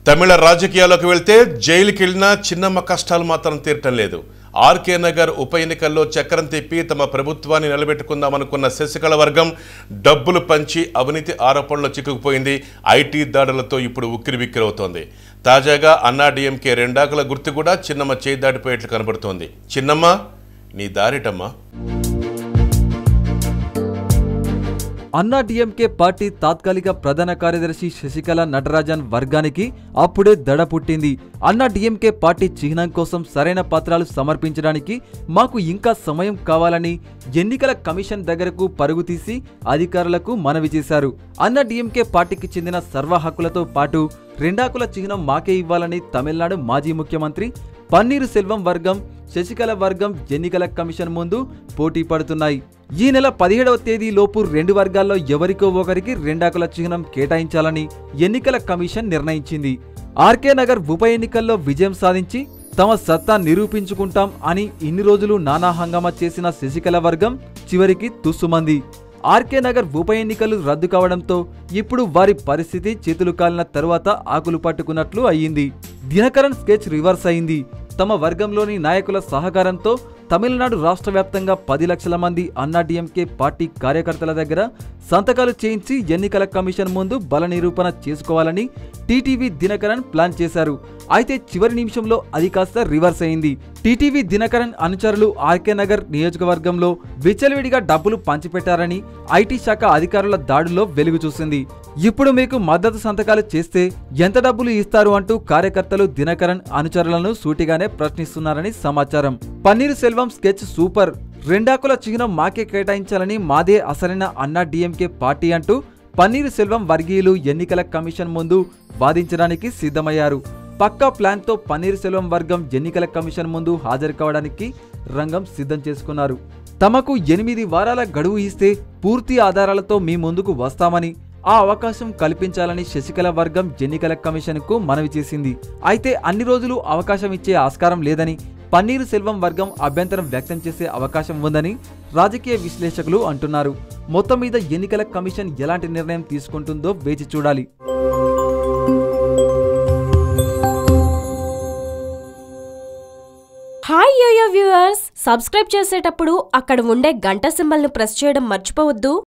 తమిళ రాజకీయాల్లోకి వెళ్తే జైలుకి వెళ్ళినా చిన్నమ్మ కష్టాలు మాత్రం తీరటం లేదు. ఆర్కే నగర్ ఉప ఎన్నికల్లో చక్రం తిప్పి తమ ప్రభుత్వాన్ని నిలబెట్టుకుందామనుకున్న శశికళ వర్గం డబ్బులు పంచి అవినీతి ఆరోపణలో చిక్కుకుపోయింది. ఐటీ దాడులతో ఇప్పుడు ఉక్కిరిబిక్కిరవుతోంది. తాజాగా అన్నా డీఎంకే రెండాకుల గుర్తు కూడా చిన్నమ్మ చేయి దాటిపోయేట్లు కనబడుతోంది. చిన్నమ్మ నీ దారిటమ్మా. అన్నా డీఎంకే పార్టీ తాత్కాలిక ప్రధాన కార్యదర్శి శశికళ నటరాజన్ వర్గానికి అప్పుడే దడ పుట్టింది. అన్నా డీఎంకే పార్టీ చిహ్నం కోసం సరైన పత్రాలు సమర్పించడానికి మాకు ఇంకా సమయం కావాలని ఎన్నికల కమిషన్ దగ్గరకు పరుగు తీసి అధికారులకు మనవి చేశారు. అన్నా డీఎంకే పార్టీకి చెందిన సర్వ హక్కులతో పాటు రెండాకుల చిహ్నం మాకే ఇవ్వాలని తమిళనాడు మాజీ ముఖ్యమంత్రి పన్నీరు సెల్వం వర్గం, శశికళ వర్గం ఎన్నికల కమిషన్ ముందు పోటీ పడుతున్నాయి. ఈ నెల 17వ తేదీలోపు రెండు వర్గాల్లో ఎవరికో ఒకరికి రెండాకుల చిహ్నం కేటాయించాలని ఎన్నికల కమిషన్ నిర్ణయించింది. ఆర్కే నగర్ ఉప ఎన్నికల్లో విజయం సాధించి తమ సత్తా నిరూపించుకుంటాం అని ఇన్ని రోజులు నానా హంగామా చేసిన శశికళ వర్గం చివరికి తుస్సుమంది. ఆర్కే నగర్ ఉప ఎన్నికలు రద్దు కావడంతో ఇప్పుడు వారి పరిస్థితి చేతులు కాలిన తరువాత ఆకులు పట్టుకున్నట్లు అయ్యింది. దినకరన్ స్కెచ్ రివర్స్ అయింది. తమ వర్గంలోని నాయకుల సహకారంతో తమిళనాడు రాష్ట్ర వ్యాప్తంగా 10 లక్షల మంది అన్నా డీఎంకే పార్టీ కార్యకర్తల దగ్గర సంతకాలు చేయించి ఎన్నికల కమిషన్ ముందు బల నిరూపణ చేసుకోవాలని టీటీవీ దినకరన్ ప్లాన్ చేశారు. అయితే చివరి నిమిషంలో అది కాస్త రివర్స్ అయింది. టీటీవీ దినకరన్ అనుచరులు ఆర్కే నగర్ నియోజకవర్గంలో విచ్చలవిడిగా డబ్బులు పంచిపెట్టారని ఐటీ శాఖ అధికారుల దాడుల్లో వెలుగు చూసింది. ఇప్పుడు మీకు మద్దతు సంతకాలు చేస్తే ఎంత డబ్బులు ఇస్తారు అంటూ కార్యకర్తలు దినకరన్ అనుచరులను సూటిగానే ప్రశ్నిస్తున్నారని సమాచారం. పన్నీరు సెల్వం స్కెచ్ సూపర్, రెండాకుల చిహ్నం మాకే కేటాయించాలని మాదే అసలైన అన్నా డీఎంకే పార్టీ అంటూ పన్నీరు సెల్వం వర్గీయులు ఎన్నికల కమిషన్ ముందు వాదించడానికి సిద్ధమయ్యారు. పక్కా ప్లాన్తో పన్నీరు సెల్వం వర్గం ఎన్నికల కమిషన్ ముందు హాజరు కావడానికి రంగం సిద్ధం చేసుకున్నారు. తమకు 8 వారాల గడువు ఇస్తే పూర్తి ఆధారాలతో మీ ముందుకు వస్తామని, ఆ అవకాశం కల్పించాలని శశికళ వర్గం ఎన్నికల కమిషన్కు మనవి చేసింది. అయితే అన్ని రోజులు అవకాశం ఇచ్చే ఆస్కారం లేదని, పన్నీరు సెల్వం వర్గం అభ్యంతరం వ్యక్తం చేసే అవకాశం ఉందని రాజకీయ విశ్లేషకులు అంటున్నారు. మొత్తం మీద ఎన్నికల కమిషన్ ఎలాంటి నిర్ణయం తీసుకుంటుందో వేచి చూడాలి. హాయ్ యోయో వ్యూవర్స్, సబ్స్క్రైబ్ చేసేటప్పుడు అక్కడ ఉండే గంట సింబల్ను ప్రెస్ చేయడం మర్చిపోవద్దు.